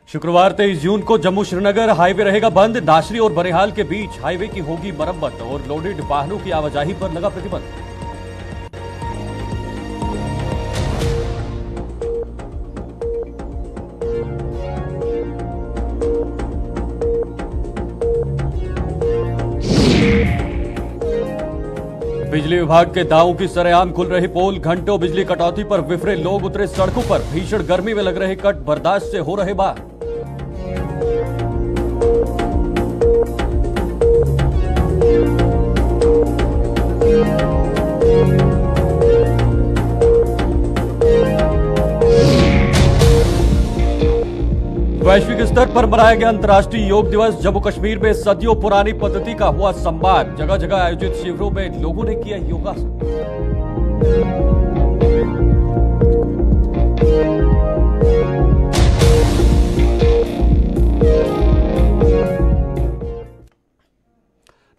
शुक्रवार 23 जून को जम्मू श्रीनगर हाईवे रहेगा बंद। नासरी और बनिहाल के बीच हाईवे की होगी मरम्मत और लोडेड वाहनों की आवाजाही पर लगा प्रतिबंध। बिजली विभाग के दावों की सरेआम खुल रही पोल। घंटों बिजली कटौती पर विफरे लोग उतरे सड़कों पर। भीषण गर्मी में लग रहे कट, बर्दाश्त से हो रहे बाहर। वैश्विक स्तर पर मनाया गया अंतर्राष्ट्रीय योग दिवस। जम्मू कश्मीर में सदियों पुरानी पद्धति का हुआ सम्मान। जगह जगह आयोजित शिविरों में लोगों ने किया योगासन।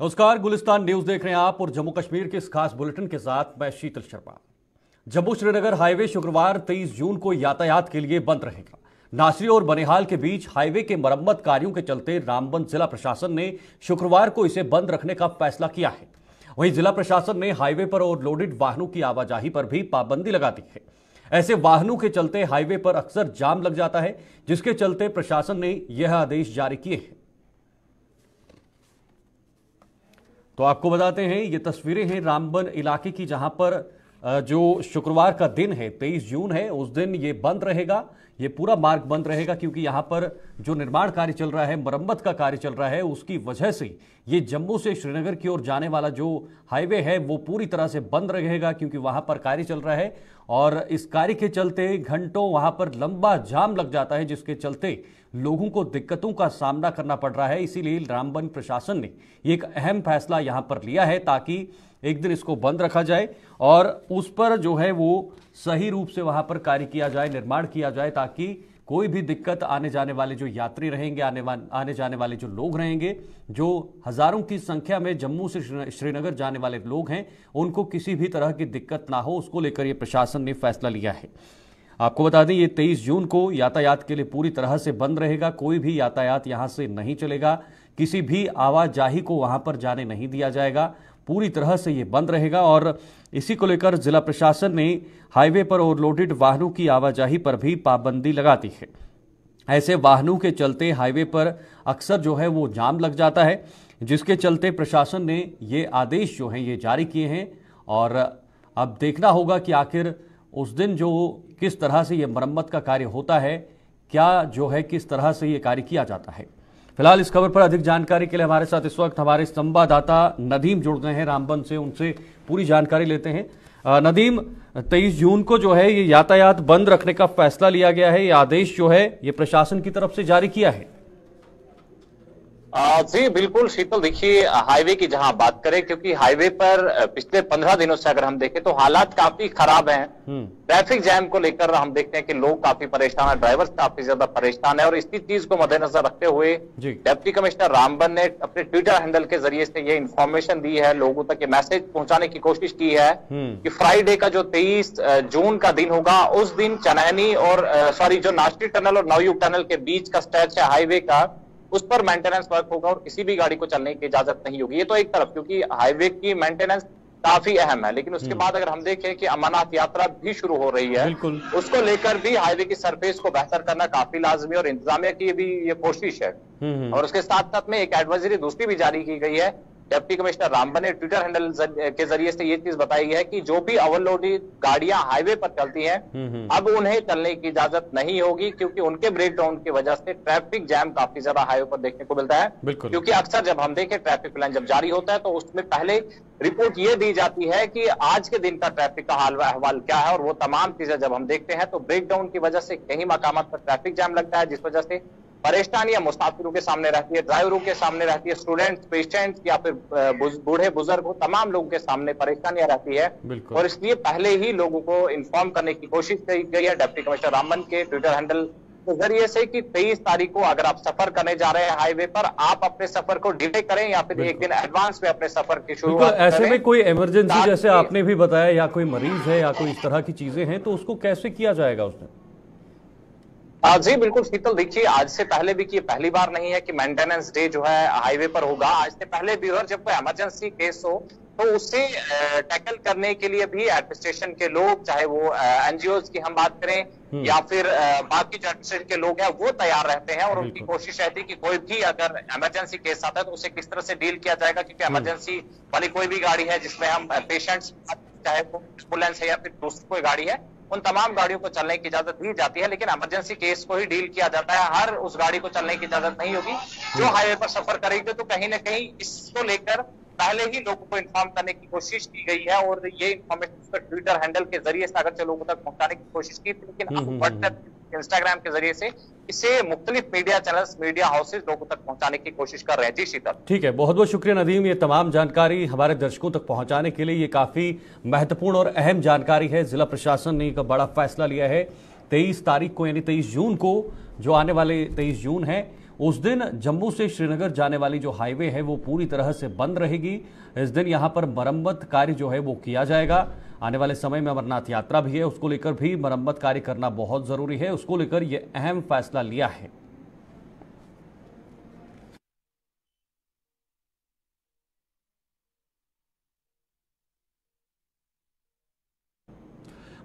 नमस्कार, गुलिस्तान न्यूज देख रहे हैं आप और जम्मू कश्मीर के इस खास बुलेटिन के साथ मैं शीतल शर्मा। जम्मू श्रीनगर हाईवे शुक्रवार 23 जून को यातायात के लिए बंद रहेगा। नासरी और बनिहाल के बीच हाईवे के मरम्मत कार्यों के चलते रामबन जिला प्रशासन ने शुक्रवार को इसे बंद रखने का फैसला किया है। वहीं जिला प्रशासन ने हाईवे पर और लोडेड वाहनों की आवाजाही पर भी पाबंदी लगा दी है। ऐसे वाहनों के चलते हाईवे पर अक्सर जाम लग जाता है, जिसके चलते प्रशासन ने यह आदेश जारी किए हैं। तो आपको बताते हैं, ये तस्वीरें हैं रामबन इलाके की, जहां पर जो शुक्रवार का दिन है 23 जून है, उस दिन ये बंद रहेगा। ये पूरा मार्ग बंद रहेगा क्योंकि यहां पर जो निर्माण कार्य चल रहा है, मरम्मत का कार्य चल रहा है, उसकी वजह से ये जम्मू से श्रीनगर की ओर जाने वाला जो हाईवे है वो पूरी तरह से बंद रहेगा क्योंकि वहां पर कार्य चल रहा है। और इस कार्य के चलते घंटों वहां पर लंबा जाम लग जाता है, जिसके चलते लोगों को दिक्कतों का सामना करना पड़ रहा है। इसीलिए रामबन प्रशासन ने एक अहम फैसला यहां पर लिया है ताकि एक दिन इसको बंद रखा जाए और उस पर जो है वो सही रूप से वहां पर कार्य किया जाए, निर्माण किया जाए, ताकि कोई भी दिक्कत आने जाने वाले जो यात्री रहेंगे, आने जाने वाले जो लोग रहेंगे, जो हजारों की संख्या में जम्मू से श्रीनगर जाने वाले लोग हैं, उनको किसी भी तरह की दिक्कत ना हो, उसको लेकर ये प्रशासन ने फैसला लिया है। आपको बता दें, ये 23 जून को यातायात के लिए पूरी तरह से बंद रहेगा। कोई भी यातायात यहां से नहीं चलेगा, किसी भी आवाजाही को वहां पर जाने नहीं दिया जाएगा। पूरी तरह से ये बंद रहेगा और इसी को लेकर जिला प्रशासन ने हाईवे पर ओवरलोडेड वाहनों की आवाजाही पर भी पाबंदी लगा दी है। ऐसे वाहनों के चलते हाईवे पर अक्सर जो है वो जाम लग जाता है, जिसके चलते प्रशासन ने ये आदेश जो हैं ये जारी किए हैं। और अब देखना होगा कि आखिर उस दिन जो किस तरह से ये मरम्मत का कार्य होता है, क्या जो है किस तरह से ये कार्य किया जाता है। फिलहाल इस खबर पर अधिक जानकारी के लिए हमारे साथ इस वक्त हमारे संवाददाता नदीम जुड़ गए हैं रामबन से, उनसे पूरी जानकारी लेते हैं। नदीम, 23 जून को जो है ये यातायात बंद रखने का फैसला लिया गया है, ये आदेश जो है ये प्रशासन की तरफ से जारी किया है। जी बिल्कुल शीतल, देखिए हाईवे की जहां बात करें, क्योंकि हाईवे पर पिछले 15 दिनों से अगर हम देखें तो हालात काफी खराब हैं। ट्रैफिक जैम को लेकर हम देखते हैं कि लोग काफी परेशान है, ड्राइवर्स काफी ज्यादा परेशान है। और इसी चीज को मद्देनजर रखते हुए डिप्टी कमिश्नर रामबन ने अपने ट्विटर हैंडल के जरिए से ये इन्फॉर्मेशन दी है, लोगों तक ये मैसेज पहुंचाने की कोशिश की है कि फ्राइडे का जो 23 जून का दिन होगा, उस दिन चनैनी और जो नासरी टनल और नवयुग टनल के बीच का स्ट्रेच है हाईवे का, उस पर मेंटेनेंस वर्क होगा और किसी भी गाड़ी को चलने की इजाजत नहीं होगी। ये तो एक तरफ, क्योंकि हाईवे की मेंटेनेंस काफी अहम है। लेकिन उसके बाद अगर हम देखें कि अमरनाथ यात्रा भी शुरू हो रही है, उसको लेकर भी हाईवे की सरफेस को बेहतर करना काफी लाजमी और इंतजामिया की भी ये कोशिश है। और उसके साथ साथ में एक एडवाइजरी दूसरी भी जारी की गई है। डिप्टी कमिश्नर रामबन ने ट्विटर हैंडल के जरिए से ये चीज बताई है कि जो भी ओवरलोडेड गाड़ियां हाईवे पर चलती हैं, अब उन्हें चलने की इजाजत नहीं होगी, क्योंकि उनके ब्रेकडाउन की वजह से ट्रैफिक जैम काफी ज्यादा हाईवे पर देखने को मिलता है। क्योंकि अक्सर जब हम देखें ट्रैफिक प्लान जब जारी होता है तो उसमें पहले रिपोर्ट ये दी जाती है कि आज के दिन का ट्रैफिक का हाल अहवाल क्या है, और वो तमाम चीजें जब हम देखते हैं तो ब्रेकडाउन की वजह से कई मकामात पर ट्रैफिक जैम लगता है, जिस वजह से परेशानियां मुसाफिरों के सामने रहती है, ड्राइवरों के सामने रहती है, स्टूडेंट्स, पेशेंट्स या फिर बूढ़े बुजुर्ग, तमाम लोगों के सामने परेशानियां रहती है। और इसलिए पहले ही लोगों को इन्फॉर्म करने की कोशिश की गई है डिप्टी कमिश्नर रामबन के ट्विटर हैंडल के जरिए से कि 23 तारीख को अगर आप सफर करने जा रहे हैं हाईवे पर, आप अपने सफर को डिले करें या फिर एक दिन एडवांस में अपने सफर की शुरुआत करें। ऐसे में कोई इमरजेंसी जैसे आपने भी बताया, या कोई मरीज है या कोई इस तरह की चीजें हैं, तो उसको कैसे किया जाएगा उसमें? जी बिल्कुल शीतल, देखिए आज से पहले भी कि पहली बार नहीं है कि मेंटेनेंस डे जो है हाईवे पर होगा। आज से पहले भी, और जब कोई इमरजेंसी केस हो तो उसे टैकल करने के लिए भी एडमिनिस्ट्रेशन के लोग, चाहे वो एनजीओज की हम बात करें या फिर बाकी जो एडमिनिस्ट्रेशन के लोग हैं, वो तैयार रहते हैं और उनकी कोशिश रहती है कि कोई भी अगर इमरजेंसी केस आता है तो उसे किस तरह से डील किया जाएगा, क्योंकि इमरजेंसी वाली कोई भी गाड़ी है जिसमें हम पेशेंट्स, चाहे वो एम्बुलेंस है या फिर दूसरी कोई गाड़ी है, उन तमाम गाड़ियों को चलने की इजाजत दी जाती है, लेकिन इमरजेंसी केस को ही डील किया जाता है। हर उस गाड़ी को चलने की इजाजत नहीं होगी जो हाईवे पर सफर करेगी। तो कहीं ना कहीं इसको लेकर पहले ही लोगों को इन्फॉर्म करने की कोशिश की गई है और ये इन्फॉर्मेशन उसका ट्विटर हैंडल के जरिए से अगर लोगों तक पहुंचाने की कोशिश की थी, लेकिन अब व्हाट्सएप, इंस्टाग्राम के जरिए से इसे मुख्तलिफ मीडिया चैनल्स, मीडिया हाउसेज लोगों तक पहुंचाने की कोशिश कर रहे हैं। जी शीतल। ठीक है, बहुत बहुत शुक्रिया नदीम, ये तमाम जानकारी हमारे दर्शकों तक पहुंचाने के लिए। ये काफी महत्वपूर्ण और अहम जानकारी है। जिला प्रशासन ने एक बड़ा फैसला लिया है। 23 तारीख को यानी 23 जून को, जो आने वाले 23 जून है, उस दिन जम्मू से श्रीनगर जाने वाली जो हाईवे है वो पूरी तरह से बंद रहेगी। इस दिन यहां पर मरम्मत कार्य जो है वो किया जाएगा। आने वाले समय में अमरनाथ यात्रा भी है, उसको लेकर भी मरम्मत कार्य करना बहुत जरूरी है। उसको लेकर यह अहम फैसला लिया है।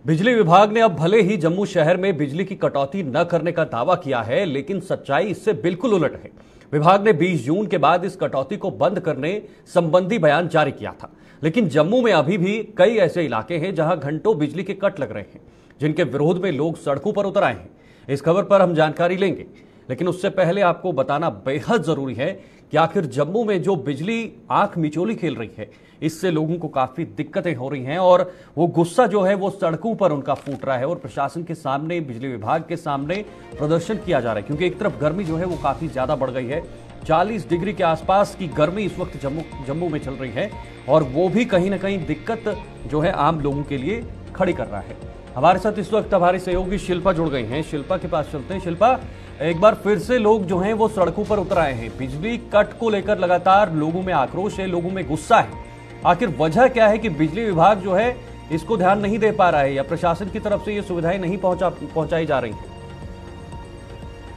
बिजली विभाग ने अब भले ही जम्मू शहर में बिजली की कटौती न करने का दावा किया है, लेकिन सच्चाई इससे बिल्कुल उलट है। विभाग ने 20 जून के बाद इस कटौती को बंद करने संबंधी बयान जारी किया था, लेकिन जम्मू में अभी भी कई ऐसे इलाके हैं जहां घंटों बिजली के कट लग रहे हैं, जिनके विरोध में लोग सड़कों पर उतर आए हैं। इस खबर पर हम जानकारी लेंगे, लेकिन उससे पहले आपको बताना बेहद जरूरी है कि आखिर जम्मू में जो बिजली आंख मिचोली खेल रही है, इससे लोगों को काफी दिक्कतें हो रही हैं और वो गुस्सा जो है वो सड़कों पर उनका फूट रहा है और प्रशासन के सामने, बिजली विभाग के सामने प्रदर्शन किया जा रहा है। क्योंकि एक तरफ गर्मी जो है वो काफी ज्यादा बढ़ गई है। 40 डिग्री के आसपास की गर्मी इस वक्त जम्मू में चल रही है और वो भी कहीं ना कहीं दिक्कत जो है आम लोगों के लिए खड़ी कर रहा है। हमारे साथ इस वक्त हमारी सहयोगी शिल्पा जुड़ गई हैं। शिल्पा के पास चलते हैं। शिल्पा, एक बार फिर से लोग जो हैं वो सड़कों पर उतर आए हैं। बिजली कट को लेकर लगातार लोगों में आक्रोश है, लोगों में गुस्सा है। आखिर वजह क्या है कि बिजली विभाग जो है इसको ध्यान नहीं दे पा रहा है या प्रशासन की तरफ से ये सुविधाएं नहीं पहुंचाई जा रही हैं?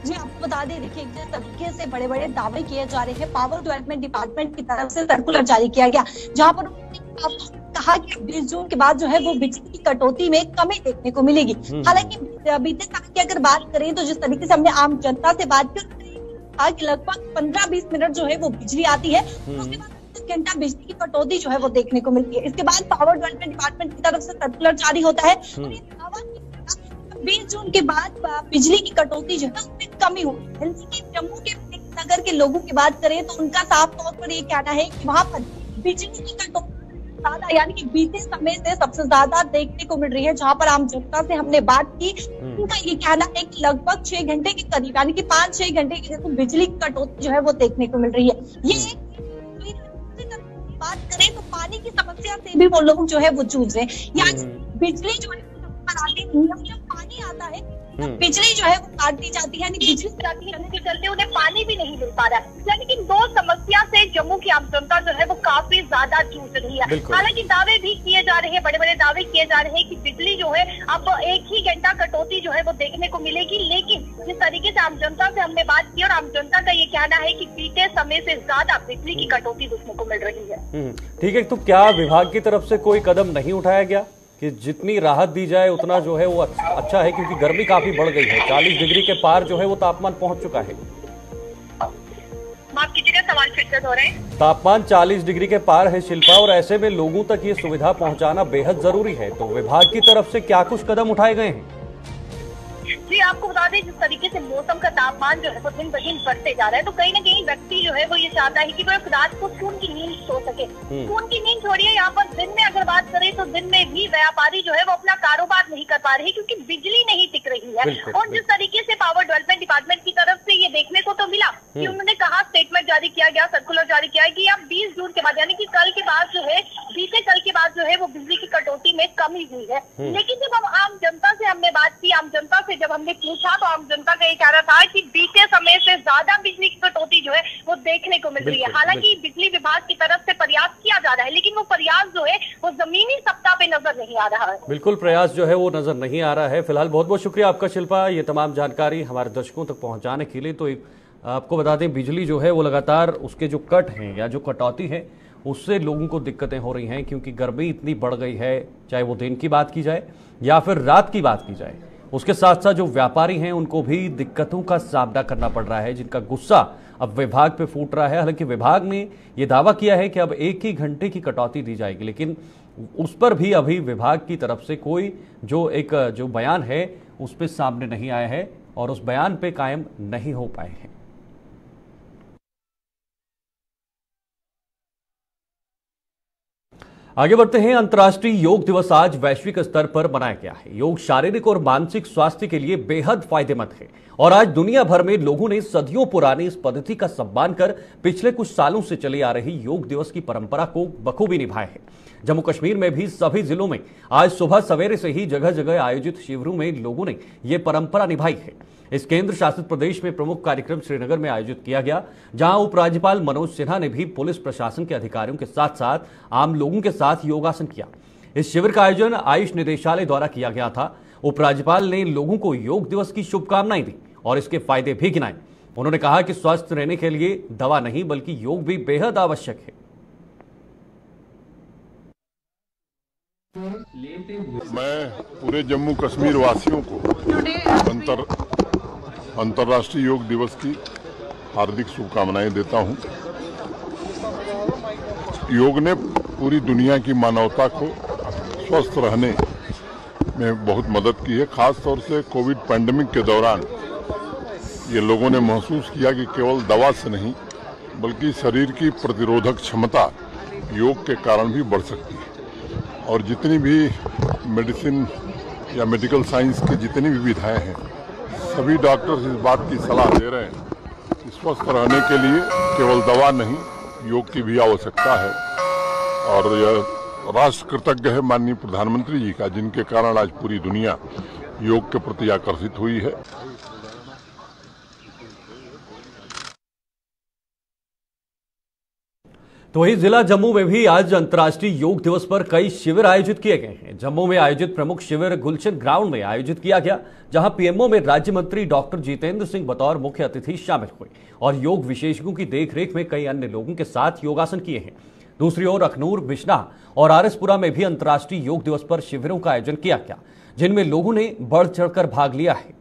जी आपको बता दें, देखिए जिस तरीके से बड़े बड़े दावे किए जा रहे हैं, पावर डेवलपमेंट डिपार्टमेंट की तरफ से सर्कुलर जारी किया गया, जहां पर कहा कि 20 जून के बाद जो है वो बिजली की कटौती में कमी देखने को मिलेगी। हालांकि बीते साल की अगर बात करें तो जिस तरीके से हमने आम जनता से बात की, लगभग 15-20 मिनट जो है वो बिजली आती है, उसके बाद घंटा बिजली की कटौती जो है वो देखने को मिलती है। इसके बाद पावर डेवलपमेंट डिपार्टमेट की तरफ से सर्कुलर जारी होता है और ये दावा 20 जून के बाद बिजली की कटौती जो है उसमें कमी होगी है। लेकिन जम्मू के नगर के लोगों की बात करें तो उनका साफ तौर पर ये कहना है कि वहां पर बिजली की कटौती ज्यादा, यानी कि बीते समय से सबसे ज्यादा देखने को मिल रही है। जहां पर आम जनता से हमने बात की, उनका ये कहना है कि लगभग 6 घंटे के करीब, यानी कि 5-6 घंटे की बिजली की कटौती जो है वो देखने को मिल रही है। ये बात करें तो पानी की समस्या से भी वो लोग जो है वो जूझ रहे हैं। यानी बिजली जो है आती नहीं है, जब पानी आता है तो बिजली जो है वो काट दी जाती है, यानी बिजली जाती है के चलते उन्हें पानी भी नहीं मिल पा रहा है। यानी कि 2 समस्या से जम्मू की आम जनता जो है वो काफी ज्यादा जूझ रही है। हालांकि दावे भी किए जा रहे हैं, बड़े बड़े दावे किए जा रहे हैं कि बिजली जो है अब 1 ही घंटा कटौती जो है वो देखने को मिलेगी। लेकिन जिस तरीके से आम जनता से हमने बात की और आम जनता का ये कहना है कि बीते समय से ज्यादा बिजली की कटौती देखने को मिल रही है। ठीक है, तो क्या विभाग की तरफ से कोई कदम नहीं उठाया गया कि जितनी राहत दी जाए उतना जो है वो अच्छा है? क्योंकि गर्मी काफी बढ़ गई है, 40 डिग्री के पार जो है वो तापमान पहुंच चुका है। माफ कीजिएगा, सवाल फिर से दोहराएं। तापमान 40 डिग्री के पार है शिल्पा, और ऐसे में लोगों तक ये सुविधा पहुंचाना बेहद जरूरी है। तो विभाग की तरफ से क्या कुछ कदम उठाए गए हैं? जी आपको बता दें, जिस तरीके से मौसम का तापमान जो है वो दिन ब दिन बढ़ते जा रहा है, तो कहीं ना कहीं व्यक्ति जो है वो ये चाहता है कि वो रात को सुकून की नींद सो सके। सुकून की नींद छोड़िए, यहाँ पर दिन में अगर बात करें तो दिन में भी व्यापारी जो है वो अपना कारोबार नहीं कर पा रहे क्योंकि बिजली नहीं टिक रही है। और जिस तरीके से पावर डेवलपमेंट डिपार्टमेंट की तरफ से ये देखने को तो मिला कि उन्होंने कहा, स्टेटमेंट जारी किया गया, सर्कुलर जारी किया कि अब 20 जून के बाद, यानी कि कल के बाद जो है, बीते कल के बाद जो है वो बिजली की कटौती में कमी हुई है। लेकिन जब हम आम जनता से हमने बात थी आम जनता से, जब हमने पूछा तो आम जनता का ये कहना था कि बीते समय से ज्यादा बिजली की कटौती जो है वो देखने को मिल रही है। हालांकि बिजली विभाग की तरफ से प्रयास किया जा रहा है, लेकिन वो प्रयास जो है वो जमीनी सत्ता पे नजर नहीं आ रहा है। बिल्कुल, प्रयास जो है वो नजर नहीं आ रहा है। फिलहाल बहुत बहुत शुक्रिया आपका शिल्पा, ये तमाम जानकारी हमारे दर्शकों तक पहुंचाने के लिए। तो आपको बता दें, बिजली जो है वो लगातार उसके जो कट हैं या जो कटौती है उससे लोगों को दिक्कतें हो रही हैं, क्योंकि गर्मी इतनी बढ़ गई है, चाहे वो दिन की बात की जाए या फिर रात की बात की जाए। उसके साथ साथ जो व्यापारी हैं उनको भी दिक्कतों का सामना करना पड़ रहा है, जिनका गुस्सा अब विभाग पे फूट रहा है। हालांकि विभाग ने यह दावा किया है कि अब 1 ही घंटे की कटौती दी जाएगी, लेकिन उस पर भी अभी विभाग की तरफ से कोई जो बयान है उस पर सामने नहीं आया है और उस बयान पे कायम नहीं हो पाए हैं। आगे बढ़ते हैं। अंतर्राष्ट्रीय योग दिवस आज वैश्विक स्तर पर मनाया गया है। योग शारीरिक और मानसिक स्वास्थ्य के लिए बेहद फायदेमंद है और आज दुनिया भर में लोगों ने सदियों पुरानी इस पद्धति का सम्मान कर पिछले कुछ सालों से चली आ रही योग दिवस की परंपरा को बखूबी निभाया है। जम्मू कश्मीर में भी सभी जिलों में आज सुबह सवेरे से ही जगह जगह आयोजित शिविरों में लोगों ने यह परंपरा निभाई है। इस केंद्र शासित प्रदेश में प्रमुख कार्यक्रम श्रीनगर में आयोजित किया गया, जहां उपराज्यपाल मनोज सिन्हा ने भी पुलिस प्रशासन के अधिकारियों के साथ साथ आम लोगों के साथ योगासन किया। इस शिविर का आयोजन आयुष निदेशालय द्वारा किया गया था। उपराज्यपाल ने लोगों को योग दिवस की शुभकामनाएं दी और इसके फायदे भी गिनाए। उन्होंने कहा कि स्वस्थ रहने के लिए दवा नहीं बल्कि योग भी बेहद आवश्यक है। मैं पूरे जम्मू कश्मीर वासियों को अंतर्राष्ट्रीय योग दिवस की हार्दिक शुभकामनाएं देता हूं। योग ने पूरी दुनिया की मानवता को स्वस्थ रहने में बहुत मदद की है। खास तौर से कोविड पैंडेमिक के दौरान ये लोगों ने महसूस किया कि केवल दवा से नहीं बल्कि शरीर की प्रतिरोधक क्षमता योग के कारण भी बढ़ सकती है। और जितनी भी मेडिसिन या मेडिकल साइंस की जितनी भी विधाएं हैं, सभी डॉक्टर्स इस बात की सलाह दे रहे हैं कि स्वस्थ रहने के लिए केवल दवा नहीं, योग की भी आवश्यकता है। और यह राष्ट्र कृतज्ञ है माननीय प्रधानमंत्री जी का, जिनके कारण आज पूरी दुनिया योग के प्रति आकर्षित हुई है। तो वही जिला जम्मू में भी आज अंतर्राष्ट्रीय योग दिवस पर कई शिविर आयोजित किए गए हैं। जम्मू में आयोजित प्रमुख शिविर गुलशन ग्राउंड में आयोजित किया गया, जहां पीएमओ में राज्य मंत्री डॉक्टर जितेंद्र सिंह बतौर मुख्य अतिथि शामिल हुए और योग विशेषज्ञों की देखरेख में कई अन्य लोगों के साथ योगासन किए हैं। दूसरी ओर अखनूर, बिश्नाह और आरएसपुरा में भी अंतर्राष्ट्रीय योग दिवस पर शिविरों का आयोजन किया गया, जिनमें लोगों ने बढ़ चढ़कर भाग लिया है।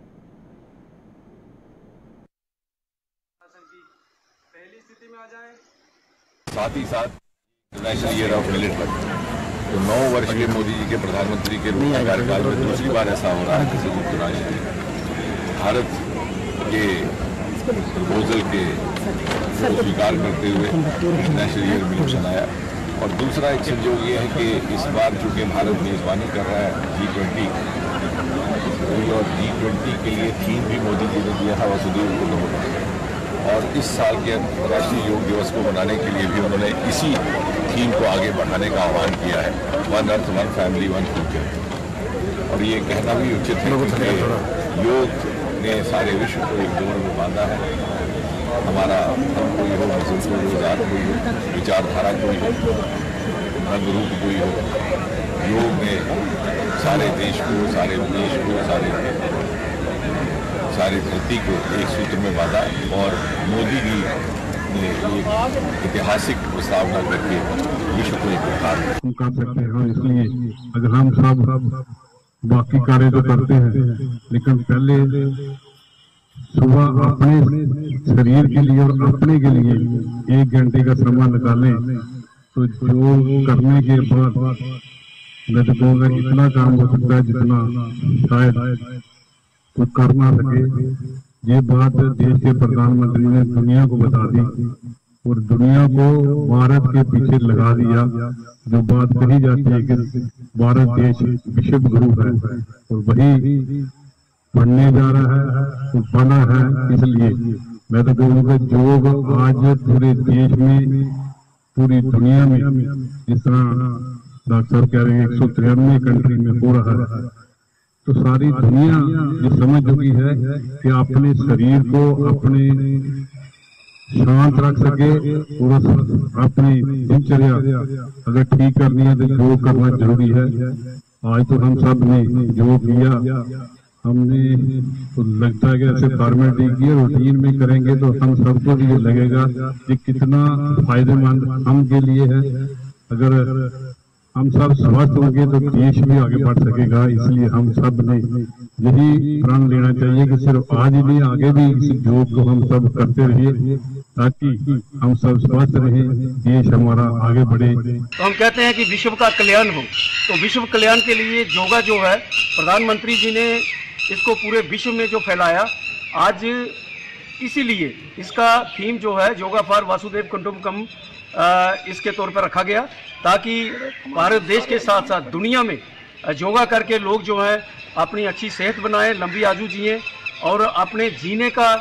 साथ ही साथ नेशनल ईयर ऑफ मिलेट पर तो 9 वर्ष के मोदी जी के प्रधानमंत्री के रूप में कार्यकाल में दूसरी बार ऐसा हो रहा है कि संयुक्त राष्ट्र भारत के प्रपोजल के स्वीकार करते हुए नेशनल ईयर मिलेट मनाया। और दूसरा एक संयोग ये है कि इस बार चूंकि भारत मेजबानी कर रहा है G20 और G20 के लिए थीम भी मोदी जी ने दिया था वसुधैव कुटुंबकम। और इस साल के अंतर्राष्ट्रीय योग दिवस को मनाने के लिए भी उन्होंने इसी थीम को आगे बढ़ाने का आह्वान किया है, 1 अर्थ 1 फैमिली 1 फ्यूचर। और ये कहना भी उचित है कि योग ने सारे विश्व को एक जोड़ में बांधा है। हमारा धर्म कोई हो, मजहब कोई हो, जात कोई हो, विचारधारा कोई हो, रंग रूप कोई हो, योग ने सारे देश को, सारे देश को, सारी धरती को एक सूत्र में बांधा। और मोदी जी ने एक ऐतिहासिक प्रस्तावना करके विश्व को एक उपहार कर सकते हैं। इसलिए अगर हम सब बाकी कार्य तो करते हैं, लेकिन पहले सुबह अपने शरीर के लिए और अपने के लिए 1 घंटे का समय निकालें, तो योग करने के बाद मैं तो कहूँगा इतना काम हो सकता है जितना शायद तो कर ना सके। ये बात देश के प्रधानमंत्री ने दुनिया को बता दी और दुनिया को भारत के पीछे लगा दिया। जो बात कही जाती है कि भारत देश विश्व गुरु है और वही बनने जा रहा है और बना है। इसलिए मैं तो कहूँगा योग आज पूरे देश में, पूरी दुनिया में, जिस तरह डॉक्टर कह रहे हैं 193 कंट्री में हो रहा है, तो सारी दुनिया ये समझ चुकी है कि अपने शरीर को अपने शांत रख सके और अपनी दिनचर्या अगर ठीक करनी है तो योग करना जरूरी है। आज तो हम सब ने योग किया, हमने तो लगता है कि ऐसे फॉर्मेलिटी की रूटीन में करेंगे तो हम सबको भी ये लगेगा कि कितना फायदेमंद हम के लिए है। अगर हम सब स्वस्थ होंगे तो देश भी आगे बढ़ सकेगा। इसलिए हम सब ने यही प्रण लेना चाहिए कि सिर्फ आज ही नहीं, आगे भी इस योग को हम सब करते रहिए ताकि हम सब स्वस्थ रहें, देश हमारा आगे बढ़े। तो हम कहते हैं कि विश्व का कल्याण हो, तो विश्व कल्याण के लिए योगा जो है प्रधानमंत्री जी ने इसको पूरे विश्व में जो फैलाया, आज इसीलिए इसका थीम जो है योगा फॉर वासुदेव कुटुंबकम इसके तौर पर रखा गया, ताकि भारत देश के साथ साथ दुनिया में योगा करके लोग जो है अपनी अच्छी सेहत बनाएं, लंबी आयु जिए और अपने जीने का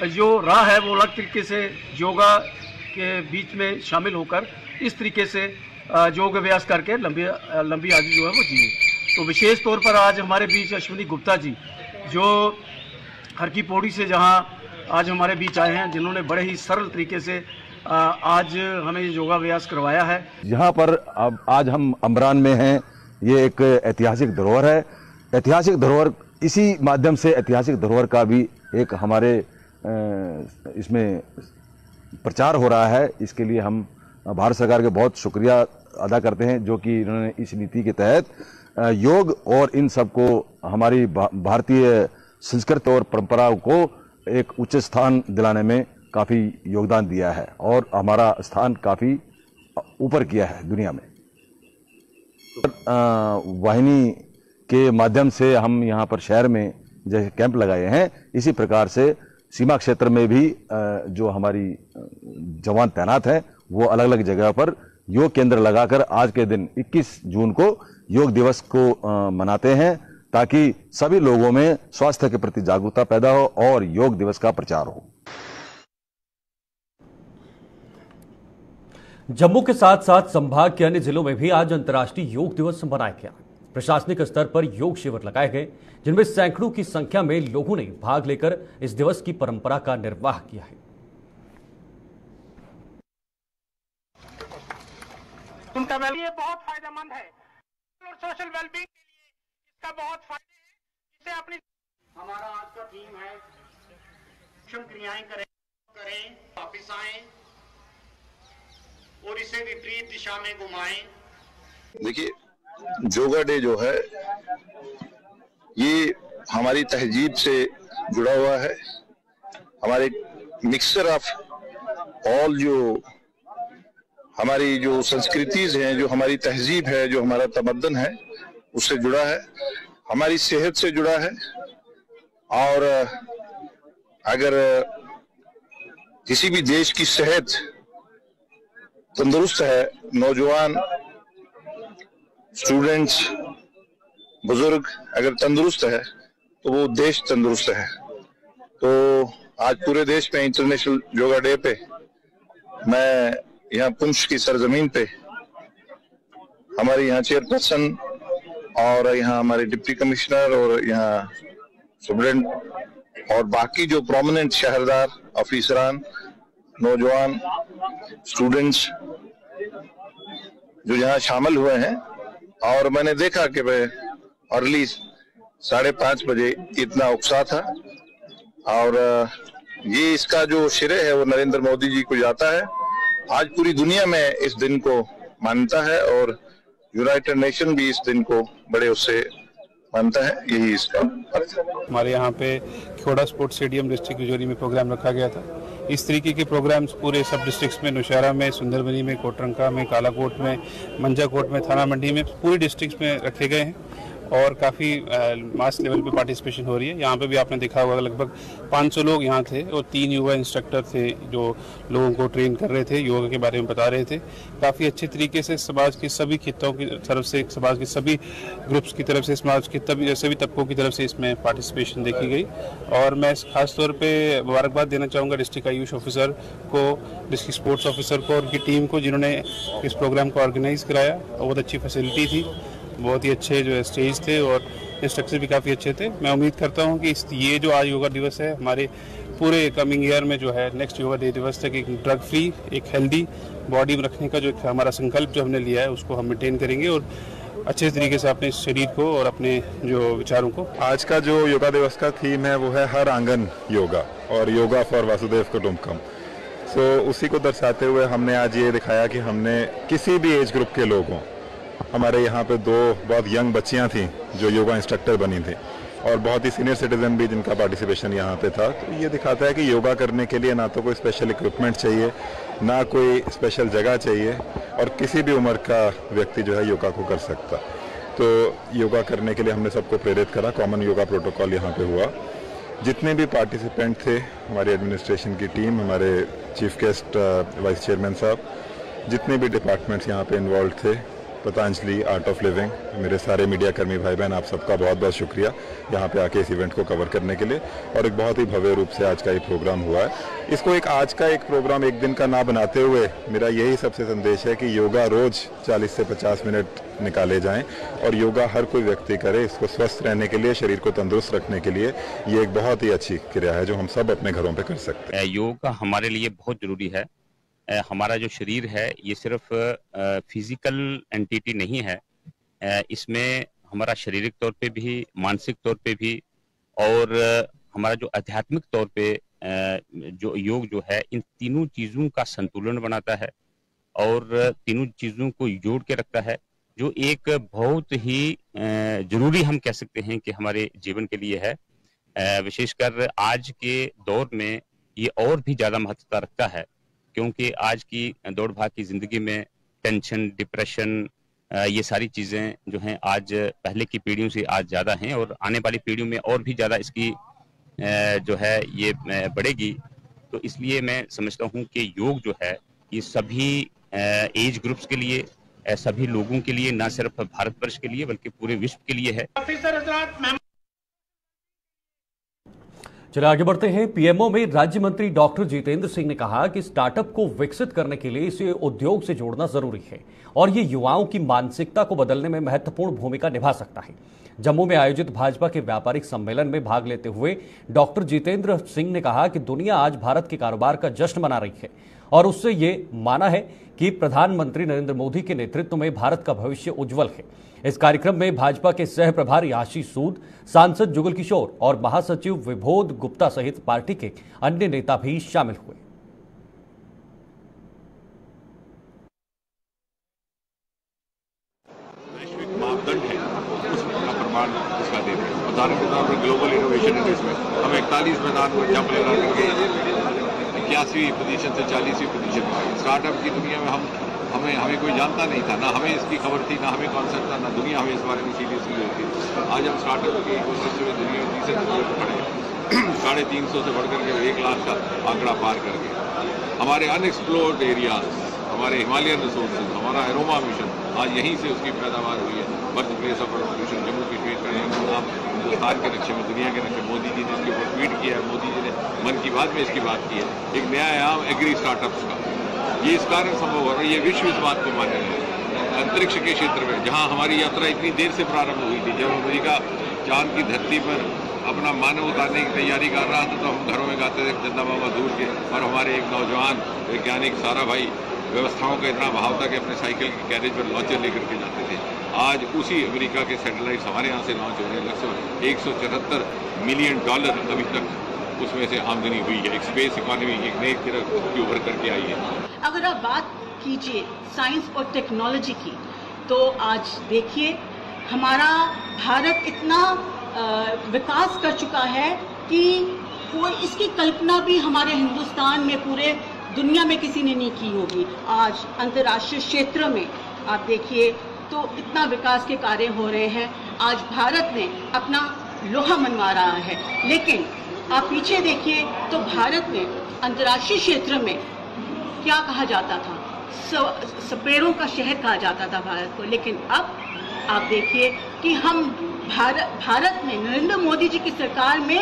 जो राह है वो अलग तरीके से योगा के बीच में शामिल होकर इस तरीके से योग अभ्यास करके लंबी आयु जो है वो जिए। तो विशेष तौर पर आज हमारे बीच अश्विनी गुप्ता जी जो हर की पौड़ी से जहां आज हमारे बीच आए हैं, जिन्होंने बड़े ही सरल तरीके से आज हमें योगाभ्यास करवाया है। यहाँ पर अब आज हम अमरान में हैं, ये एक ऐतिहासिक धरोहर है। ऐतिहासिक धरोहर, इसी माध्यम से ऐतिहासिक धरोहर का भी एक हमारे इसमें प्रचार हो रहा है। इसके लिए हम भारत सरकार के बहुत शुक्रिया अदा करते हैं, जो कि इन्होंने इस नीति के तहत योग और इन सबको हमारी भारतीय संस्कृति और परंपराओं को एक उच्च स्थान दिलाने में काफ़ी योगदान दिया है और हमारा स्थान काफ़ी ऊपर किया है दुनिया में। वाहिनी के माध्यम से हम यहाँ पर शहर में जैसे कैंप लगाए हैं, इसी प्रकार से सीमा क्षेत्र में भी जो हमारी जवान तैनात हैं वो अलग अलग जगह पर योग केंद्र लगाकर आज के दिन 21 जून को योग दिवस को मनाते हैं, ताकि सभी लोगों में स्वास्थ्य के प्रति जागरूकता पैदा हो और योग दिवस का प्रचार हो। जम्मू के साथ साथ संभाग के अन्य जिलों में भी आज अंतर्राष्ट्रीय योग दिवस मनाया गया। प्रशासनिक स्तर पर योग शिविर लगाए गए, जिनमें सैकड़ों की संख्या में लोगों ने भाग लेकर इस दिवस की परंपरा का निर्वाह किया है। उनका वेलबींग बहुत फायदेमंद है और सोशल वेलबींग के लिए इसका बहुत फायदे हैं। इसे अपनी हमारा आज का थीम है क्रियाएं करें वापिस आए और इसे विपरीत दिशा में घुमाएं। देखिए, योगा डे जो है ये हमारी तहजीब से जुड़ा हुआ है। हमारे मिक्सचर ऑफ ऑल जो हमारी जो संस्कृतिज हैं, जो हमारी तहजीब है, जो हमारा तमद्दन है, उससे जुड़ा है, हमारी सेहत से जुड़ा है। और अगर किसी भी देश की सेहत तंदुरुस्त है, नौजवान, स्टूडेंट्स, बुजुर्ग अगर तंदुरुस्त है तो वो देश तंदुरुस्त है। तो आज पूरे देश में इंटरनेशनल योगा डे पे मैं यहाँ पुंछ की सरजमीन पे हमारे यहाँ चेयरपर्सन और यहाँ हमारे डिप्टी कमिश्नर और यहाँ सुप्रिटेंडेंट और बाकी जो प्रोमिनेंट शहरदार, ऑफिसरान, नौजवान, स्टूडेंट्स जो यहाँ शामिल हुए हैं, और मैंने देखा कि मैं अर्ली 5:30 बजे इतना उत्साह था। और ये इसका जो श्रेय है वो नरेंद्र मोदी जी को जाता है। आज पूरी दुनिया में इस दिन को मानता है और यूनाइटेड नेशन भी इस दिन को बड़े उससे मानता है। यही इसका अर्थ है। हमारे यहाँ पे खेड़ा स्पोर्ट्स स्टेडियम डिस्ट्रिक्ट तिजोरी में प्रोग्राम रखा गया था। इस तरीके के प्रोग्राम्स पूरे सब डिस्ट्रिक्ट्स में, नौशहरा में, सुंदरबनी में, कोटरंका में, कालाकोट में, मंजाकोट में, थाना मंडी में, पूरे डिस्ट्रिक्ट्स में रखे गए हैं और काफ़ी मास लेवल पे पार्टिसिपेशन हो रही है। यहाँ पे भी आपने देखा होगा लगभग 500 लोग यहाँ थे और 3 युवा इंस्ट्रक्टर थे जो लोगों को ट्रेन कर रहे थे, योगा के बारे में बता रहे थे। काफ़ी अच्छे तरीके से समाज के सभी खित्तों की तरफ से, समाज के सभी ग्रुप्स की तरफ से, समाज के सभी तबकों की तरफ से इसमें पार्टिसिपेशन देखी गई। और मैं खास तौर पर मुबारकबाद देना चाहूँगा डिस्ट्रिक्ट आयुष ऑफिसर को, डिस्ट्रिक्ट स्पोर्ट्स ऑफिसर को और उनकी टीम को, जिन्होंने इस प्रोग्राम को ऑर्गेनाइज़ कराया। बहुत अच्छी फैसिलिटी थी, बहुत ही अच्छे जो स्टेज थे और इंस्ट्रक्टर भी काफ़ी अच्छे थे। मैं उम्मीद करता हूँ कि ये जो आज योगा दिवस है हमारे पूरे कमिंग ईयर में जो है नेक्स्ट योगा डे दिवस तक एक ड्रग फ्री, एक हेल्दी बॉडी में रखने का जो हमारा संकल्प जो हमने लिया है उसको हम मेंटेन करेंगे और अच्छे तरीके से अपने शरीर को और अपने जो विचारों को। आज का जो योगा दिवस का थीम है वो है हर आंगन योगा और योगा फॉर वासुदेव कुटुंबकम। उसी को दर्शाते हुए हमने आज ये दिखाया कि हमने किसी भी एज ग्रुप के लोगों, हमारे यहाँ पे 2 बहुत यंग बच्चियाँ थीं जो योगा इंस्ट्रक्टर बनी थी और बहुत ही सीनियर सिटीजन भी जिनका पार्टिसिपेशन यहाँ पे था। तो ये दिखाता है कि योगा करने के लिए ना तो कोई स्पेशल इक्विपमेंट चाहिए, ना कोई स्पेशल जगह चाहिए और किसी भी उम्र का व्यक्ति जो है योगा को कर सकता। तो योगा करने के लिए हमने सबको प्रेरित करा। कॉमन योगा प्रोटोकॉल यहाँ पे हुआ। जितने भी पार्टिसिपेंट थे, हमारी एडमिनिस्ट्रेशन की टीम, हमारे चीफ गेस्ट वाइस चेयरमैन साहब, जितने भी डिपार्टमेंट्स यहाँ पे इन्वॉल्व थे, पतंजलि, आर्ट ऑफ लिविंग, मेरे सारे मीडिया कर्मी भाई बहन, आप सबका बहुत बहुत शुक्रिया यहाँ पे आके इस इवेंट को कवर करने के लिए। और एक बहुत ही भव्य रूप से आज का ये प्रोग्राम हुआ है। इसको एक आज का एक प्रोग्राम एक दिन का ना बनाते हुए मेरा यही सबसे संदेश है कि योगा रोज 40 से 50 मिनट निकाले जाएं और योगा हर कोई व्यक्ति करे। इसको स्वस्थ रहने के लिए, शरीर को तंदुरुस्त रखने के लिए ये एक बहुत ही अच्छी क्रिया है जो हम सब अपने घरों पर कर सकते हैं। योग हमारे लिए बहुत जरूरी है। हमारा जो शरीर है ये सिर्फ फिजिकल एंटिटी नहीं है, इसमें हमारा शारीरिक तौर पे भी, मानसिक तौर पे भी और हमारा जो आध्यात्मिक तौर पे जो योग जो है इन तीनों चीज़ों का संतुलन बनाता है और तीनों चीज़ों को जोड़ के रखता है, जो एक बहुत ही जरूरी हम कह सकते हैं कि हमारे जीवन के लिए है। विशेषकर आज के दौर में ये और भी ज़्यादा महत्वता रखता है क्योंकि आज की दौड़ भाग की जिंदगी में टेंशन, डिप्रेशन, ये सारी चीजें जो हैं आज पहले की पीढ़ियों से आज ज्यादा हैं और आने वाली पीढ़ियों में और भी ज्यादा इसकी जो है ये बढ़ेगी। तो इसलिए मैं समझता हूं कि योग जो है ये सभी एज ग्रुप्स के लिए, सभी लोगों के लिए, ना सिर्फ भारतवर्ष के लिए बल्कि पूरे विश्व के लिए है। चलिए आगे बढ़ते हैं। पीएमओ में राज्य मंत्री डॉक्टर जितेंद्र सिंह ने कहा कि स्टार्टअप को विकसित करने के लिए इसे उद्योग से जोड़ना जरूरी है और ये युवाओं की मानसिकता को बदलने में महत्वपूर्ण भूमिका निभा सकता है। जम्मू में आयोजित भाजपा के व्यापारिक सम्मेलन में भाग लेते हुए डॉक्टर जितेंद्र सिंह ने कहा कि दुनिया आज भारत के कारोबार का जश्न मना रही है और उससे ये माना है कि प्रधानमंत्री नरेंद्र मोदी के नेतृत्व में भारत का भविष्य उज्जवल है। इस कार्यक्रम में भाजपा के सह प्रभारी आशीष सूद, सांसद जुगल किशोर और महासचिव विबोध गुप्ता सहित पार्टी के अन्य नेता भी शामिल हुए। वैश्विक मापदंड है उसका प्रमाण इसका देते हैं। उदाहरण के तौर पर ग्लोबल इनोवेशन इंडेक्स में हम 41 मैदान में जंप लगा करके 81वीं पोजीशन से 40वीं पोजीशन में। स्टार्टअप की दुनिया में हमें कोई जानता नहीं था, ना हमें इसकी खबर थी, ना हमें कॉन्सेप्ट था, ना दुनिया हमें इस बारे में सीरियसली होती थी। आज हम स्टार्टअप की कोशिश में दुनिया में तीसरे नंबर पर खड़े हैं, 350 से बढ़कर के 1 लाख का आंकड़ा पार करके। हमारे अनएक्सप्लोर्ड एरियाज, हमारे हिमालयन रिसोर्सेज, हमारा एरोमा मिशन, आज यहीं से उसकी पैदावार हुई है। Birth place of revolution Jammu Kashmir का नाम हिंदुस्तान के नक्शे में, दुनिया के नक्शे। मोदी जी ने इसके ऊपर ट्वीट किया है, मोदी जी ने मन की बात में इसकी बात की है। एक नया आयाम एग्री स्टार्टअप्स का, ये इस कारण संभव हो रहा है। ये विश्व इस बात को मान रहे हैं। अंतरिक्ष के क्षेत्र में जहां हमारी यात्रा इतनी देर से प्रारंभ हुई थी, जब अमेरिका चांद की धरती पर अपना मानव उतारने की तैयारी कर रहा था, तो हम घरों में गाते थे चंदा बाबा दूर के, और हमारे एक नौजवान वैज्ञानिक सारा भाई व्यवस्थाओं का इतना भाव था कि अपने साइकिल के कैरेज पर लॉन्चर लेकर के जाते थे। आज उसी अमेरिका के सैटेलाइट्स हमारे यहाँ से लॉन्च हो रहे हैं। लगभग $174 मिलियन अभी तक उसमें से आमदनी हुई है। एक स्पेस इकोनॉमी एक नई तरह की उभर करके आई है। अगर आप बात कीजिए साइंस और टेक्नोलॉजी की, तो आज देखिए हमारा भारत इतना विकास कर चुका है कि कोई इसकी कल्पना भी हमारे हिंदुस्तान में, पूरे दुनिया में किसी ने नहीं की होगी। आज अंतर्राष्ट्रीय क्षेत्र में आप देखिए तो इतना विकास के कार्य हो रहे हैं। आज भारत ने अपना लोहा मनवा रहा है, लेकिन आप पीछे देखिए तो भारत में अंतर्राष्ट्रीय क्षेत्र में क्या कहा जाता था, सपेरों का शहर कहा जाता था भारत को। लेकिन अब आप देखिए कि हम भारत में नरेंद्र मोदी जी की सरकार में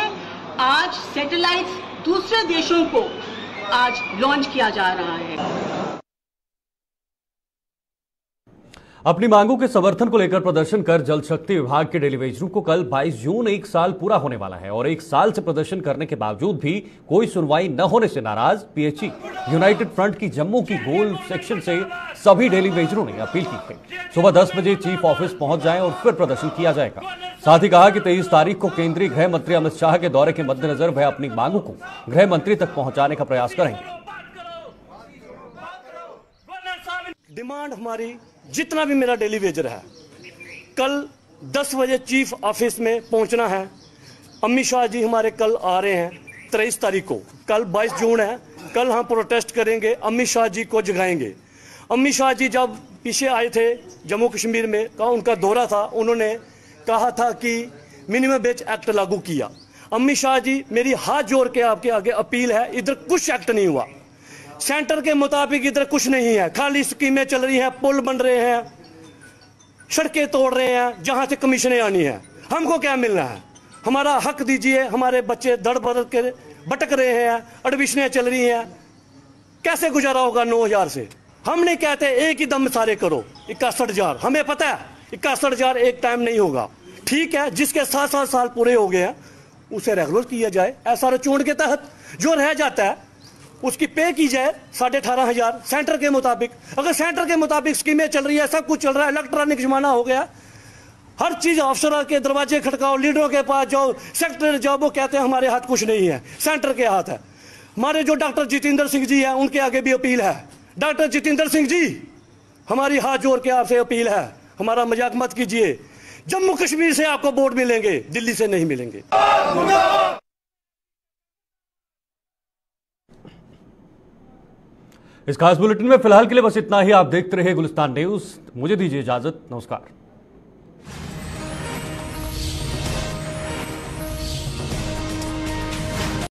आज सैटेलाइट्स दूसरे देशों को आज लॉन्च किया जा रहा है। अपनी मांगों के समर्थन को लेकर प्रदर्शन कर जल शक्ति विभाग के डेलीवेजरों को कल 22 जून 1 साल पूरा होने वाला है और 1 साल से प्रदर्शन करने के बावजूद भी कोई सुनवाई न होने से नाराज पीएचई यूनाइटेड फ्रंट की जम्मू की गोल सेक्शन से सभी डेलीवेजरों ने अपील की है सुबह 10 बजे चीफ ऑफिस पहुंच जाएं और फिर प्रदर्शन किया जाएगा। साथ ही कहा कि 23 तारीख को केंद्रीय गृह मंत्री अमित शाह के दौरे के मद्देनजर वह अपनी मांगों को गृह मंत्री तक पहुंचाने का प्रयास करेंगे। डिमांड हमारी जितना भी मेरा डेलीवेजर है कल 10 बजे चीफ ऑफिस में पहुंचना है। अमित शाह जी हमारे कल आ रहे हैं 23 तारीख को, कल 22 जून है, कल हम प्रोटेस्ट करेंगे, अमित शाह जी को जगाएंगे। अमित शाह जी जब पीछे आए थे जम्मू कश्मीर में उनका दौरा था, उन्होंने कहा था कि मिनिमम वेज एक्ट लागू किया। अमित शाह जी मेरी हाथ जोड़ के आपके आगे अपील है, इधर कुछ एक्ट नहीं हुआ, सेंटर के मुताबिक इधर कुछ नहीं है, खाली स्कीमें चल रही हैं, पुल बन रहे हैं, सड़कें तोड़ रहे हैं, जहां से कमीशनें आनी है। हमको क्या मिलना है? हमारा हक दीजिए। हमारे बच्चे दड़ बदड़ के भटक रहे हैं, एडमिशनें चल रही हैं, कैसे गुजारा होगा 9,000 से? हम नहीं कहते एक ही दम सारे करो 61,000, हमें पता है 61,000 एक टाइम नहीं होगा। ठीक है, जिसके 7 साल पूरे हो गए हैं उसे रेगुलर किया जाए, एसआर चोन के तहत जो रह जाता है उसकी पे की जाए 18,500 सेंटर के मुताबिक। अगर सेंटर के मुताबिक स्कीमें चल रही है, सब कुछ चल रहा है, इलेक्ट्रॉनिक जमाना हो गया, हर चीज अफसर के दरवाजे खटकाओ, लीडरों के पास जाओ, सेक्रेटरी जाओ, वो कहते हैं हमारे हाथ कुछ नहीं है, सेंटर के हाथ है। हमारे जो डॉक्टर जितेंद्र सिंह जी हैं उनके आगे भी अपील है। डॉक्टर जितेंद्र सिंह जी, हमारी हाथ जोड़ के आपसे अपील है, हमारा मजाक मत कीजिए। जम्मू कश्मीर से आपको वोट मिलेंगे, दिल्ली से नहीं मिलेंगे। इस खास बुलेटिन में फिलहाल के लिए बस इतना ही। आप देखते रहिए गुलिस्तान न्यूज। मुझे दीजिए इजाजत। नमस्कार।